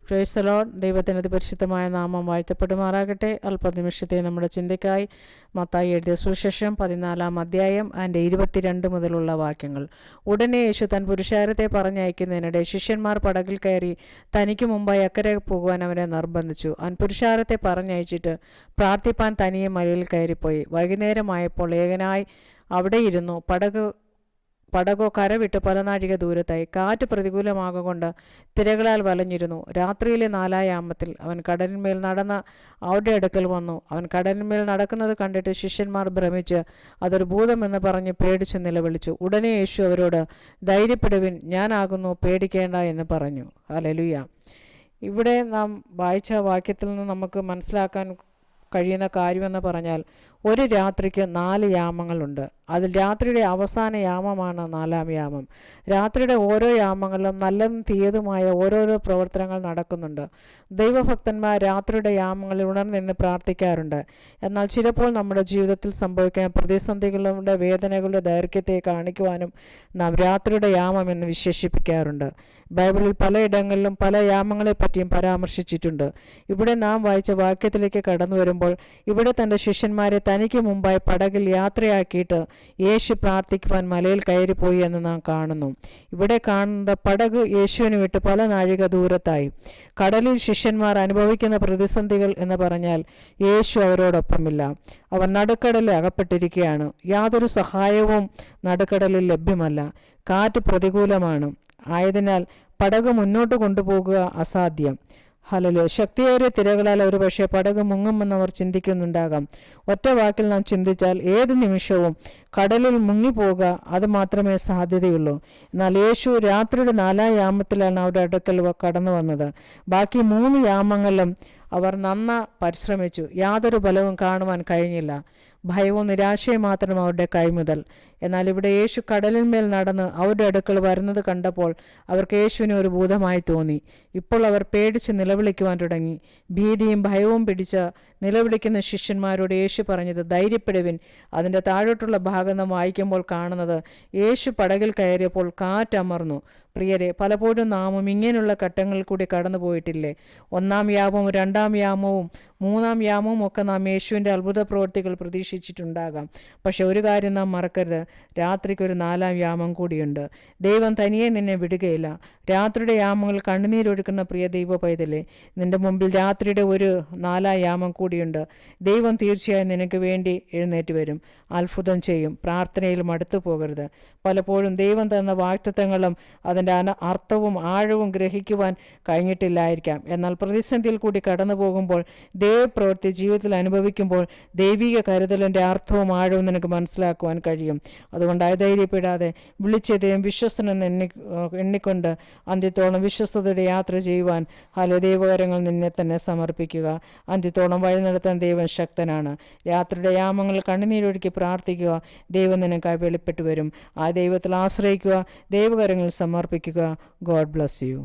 Praise the Lord. ദൈവത്തിൻ്റെ പരിശുദ്ധമായ നാമം വാഴ്ത്തപ്പെടുമാറാകട്ടെ. അല്പനിമിഷത്തെ നമ്മുടെ ചിന്തയ്ക്കായി മത്തായി എഴുതിയ സുവിശേഷം 14-ാം അധ്യായം അതിൻ്റെ 22 മുതലുള്ള വാക്യങ്ങൾ. ഉടനെ യേശു തൻ പുരുഷാരത്തെ പറഞ്ഞയക്കുന്നതിനിടെ ശിഷ്യന്മാർ പടകിൽ കയറി തനിക്ക് മുമ്പായി അക്കരെ പോകുവാൻ അവനെ നിർബന്ധിച്ചു. അവൻ പുരുഷാരത്തെ പറഞ്ഞയച്ചിട്ട് പ്രാർത്ഥിപ്പാൻ തനിയെ മലയിൽ കയറിപ്പോയി. വൈകുന്നേരമായപ്പോൾ ഏകനായി അവിടെ ഇരുന്നു. പടകോ കരവിട്ട് പല നാഴിക ദൂരത്തായി. കാറ്റ് പ്രതികൂലമാകൊണ്ട് തിരകളാൽ വലഞ്ഞിരുന്നു. രാത്രിയിലെ 4-ാം യാമത്തിൽ അവൻ കടലിന്മേൽ നടന്ന് അവരുടെ അടുക്കൽ വന്നു. അവൻ കടലിന്മേൽ നടക്കുന്നത് കണ്ടിട്ട് ശിഷ്യന്മാർ ഭ്രമിച്ച് അതൊരു ഭൂതമെന്ന് പറഞ്ഞ് പേടിച്ച് നിലവിളിച്ചു. ഉടനെ യേശു അവരോട്, ധൈര്യപ്പെടുവിൻ, ഞാനാകുന്നു, പേടിക്കേണ്ട എന്ന് പറഞ്ഞു. ഹല്ലേലൂയ. ഇവിടെ നാം വായിച്ച വാക്യത്തിൽ നിന്ന് നമുക്ക് മനസ്സിലാക്കാൻ കഴിയുന്ന കാര്യമെന്ന് പറഞ്ഞാൽ, ഒരു രാത്രിക്ക് 4 യാമങ്ങളുണ്ട്. അതിൽ രാത്രിയുടെ അവസാന യാമമാണ് 4-ാം യാമം. രാത്രിയുടെ ഓരോ യാമങ്ങളിലും നല്ലതും തീയതുമായ ഓരോരോ പ്രവർത്തനങ്ങൾ നടക്കുന്നുണ്ട്. ദൈവഭക്തന്മാർ രാത്രിയുടെ യാമങ്ങളിൽ ഉണർന്നിന്ന് പ്രാർത്ഥിക്കാറുണ്ട്. എന്നാൽ ചിലപ്പോൾ നമ്മുടെ ജീവിതത്തിൽ സംഭവിക്കുന്ന പ്രതിസന്ധികളുടെ വേദനകളുടെ ദൈർഘ്യത്തെ കാണിക്കുവാനും നാം രാത്രിയുടെ യാമം എന്ന് വിശേഷിപ്പിക്കാറുണ്ട്. ബൈബിളിൽ പലയിടങ്ങളിലും പല യാമങ്ങളെ പറ്റിയും പരാമർശിച്ചിട്ടുണ്ട്. ഇവിടെ നാം വായിച്ച വാക്യത്തിലേക്ക് കടന്നു വരുമ്പോൾ, ഇവിടെ തൻ്റെ ശിഷ്യന്മാരെ തനിക്ക് മുമ്പായി പടകിൽ യാത്രയാക്കിയിട്ട് യേശു പ്രാർത്ഥിക്കുവാൻ മലയിൽ കയറിപ്പോയി എന്ന് നാം കാണുന്നു. ഇവിടെ കാണുന്നത് പടക് യേശുവിന് വിട്ട് പല നാഴിക ദൂരത്തായി. കടലിൽ ശിഷ്യന്മാർ അനുഭവിക്കുന്ന പ്രതിസന്ധികൾ എന്ന് പറഞ്ഞാൽ യേശു അവരോടൊപ്പമില്ല. അവർ നടുക്കടലിൽ അകപ്പെട്ടിരിക്കുകയാണ്. യാതൊരു സഹായവും നടുക്കടലിൽ ലഭ്യമല്ല. കാറ്റ് പ്രതികൂലമാണ്. ആയതിനാൽ പടക് മുന്നോട്ട് കൊണ്ടുപോകുക അസാധ്യം. ഹല്ലേലൂയ. ശക്തിയേറിയ തിരകളാൽ ഒരു പക്ഷേ പടക് മുങ്ങുമെന്ന് അവർ ചിന്തിക്കുന്നുണ്ടാകാം. ഒറ്റ വാക്കിൽ നാം ചിന്തിച്ചാൽ ഏത് നിമിഷവും കടലിൽ മുങ്ങിപ്പോകുക, അത് മാത്രമേ സാധ്യതയുള്ളൂ. എന്നാൽ യേശു രാത്രിയുടെ 4-ാം യാമത്തിലാണ് അവരുടെ അടുക്കൽ കടന്നു വന്നത്. ബാക്കി 3 യാമങ്ങളിലും അവർ പരിശ്രമിച്ചു. യാതൊരു ഫലവും കാണുവാൻ കഴിഞ്ഞില്ല. ഭയവും നിരാശയും മാത്രം അവരുടെ കൈമുതൽ. എന്നാൽ ഇവിടെ യേശു കടലിന്മേൽ നടന്ന് അവരുടെ അടുക്കൽ വരുന്നത് കണ്ടപ്പോൾ അവർക്ക് യേശുവിനെ ഒരു ഭൂതമായി തോന്നി. ഇപ്പോൾ അവർ പേടിച്ച് നിലവിളിക്കുവാൻ തുടങ്ങി. ഭീതിയും ഭയവും പിടിച്ച് നിലവിളിക്കുന്ന ശിഷ്യന്മാരോട് യേശു പറഞ്ഞത്, ധൈര്യപ്പെടുവിൻ. അതിൻ്റെ താഴോട്ടുള്ള ഭാഗം നാം വായിക്കുമ്പോൾ കാണുന്നത്, യേശു പടകിൽ കയറിയപ്പോൾ കാറ്റമർന്നു. പ്രിയരെ, പലപ്പോഴും നാമും ഇങ്ങനെയുള്ള ഘട്ടങ്ങളിൽ കൂടി കടന്നു പോയിട്ടില്ലേ? 1-ാം യാമവും 2-ാം യാമവും 3-ാം യാമവും ഒക്കെ നാം യേശുവിൻ്റെ അത്ഭുത പ്രവൃത്തികൾ പ്രതീക്ഷിച്ചിട്ടുണ്ടാകാം. പക്ഷെ ഒരു കാര്യം നാം മറക്കരുത്, രാത്രിക്കൊരു 4-ാം യാമം കൂടിയുണ്ട്. ദൈവം തനിയെ നിന്നെ വിടുകയില്ല. രാത്രിയുടെ യാമങ്ങൾ കണ്ണുനീരൊഴുക്കുന്ന പ്രിയ ദൈവ പൈതലേ, നിന്റെ മുമ്പിൽ രാത്രിയുടെ ഒരു 4-ാം യാമം കൂടിയുണ്ട്. ദൈവം തീർച്ചയായും നിനക്ക് വേണ്ടി എഴുന്നേറ്റ് വരും, അത്ഭുതം ചെയ്യും. പ്രാർത്ഥനയിൽ മടുത്തു പോകരുത്. പലപ്പോഴും ദൈവം തന്ന വാഗ്ദത്തങ്ങളും അതിൻ്റെ അർത്ഥവും ആഴവും ഗ്രഹിക്കുവാൻ കഴിഞ്ഞിട്ടില്ലായിരിക്കാം. എന്നാൽ പ്രതിസന്ധിയിൽ കൂടി കടന്നു പോകുമ്പോൾ, ദൈവപ്രവൃത്തി ജീവിതത്തിൽ അനുഭവിക്കുമ്പോൾ ദൈവിക കരുതലിൻ്റെ അർത്ഥവും ആഴവും നിനക്ക് മനസ്സിലാക്കുവാൻ കഴിയും. അതുകൊണ്ട് ധൈര്യപ്പെടാതെ വിളിച്ചതേയും വിശ്വസ്തനെന്ന് എണ്ണിക്കൊണ്ട് അന്ത്യത്തോളം വിശ്വസ്തയുടെ യാത്ര ചെയ്യുവാൻ ദൈവകരങ്ങൾ നിന്നെ തന്നെ സമർപ്പിക്കുക. അന്ത്യത്തോളം വഴി നടത്താൻ ദൈവം ശക്തനാണ്. രാത്രിയുടെ യാമങ്ങൾ കണ്ണുനീരൊഴുക്കി പ്രാർത്ഥിക്കുക. ദൈവം നിനക്കായി വെളിപ്പെട്ടു വരും. ആ ദൈവത്തിൽ ആശ്രയിക്കുക. ദൈവകരങ്ങൾ സമർപ്പിക്കുക. God bless you.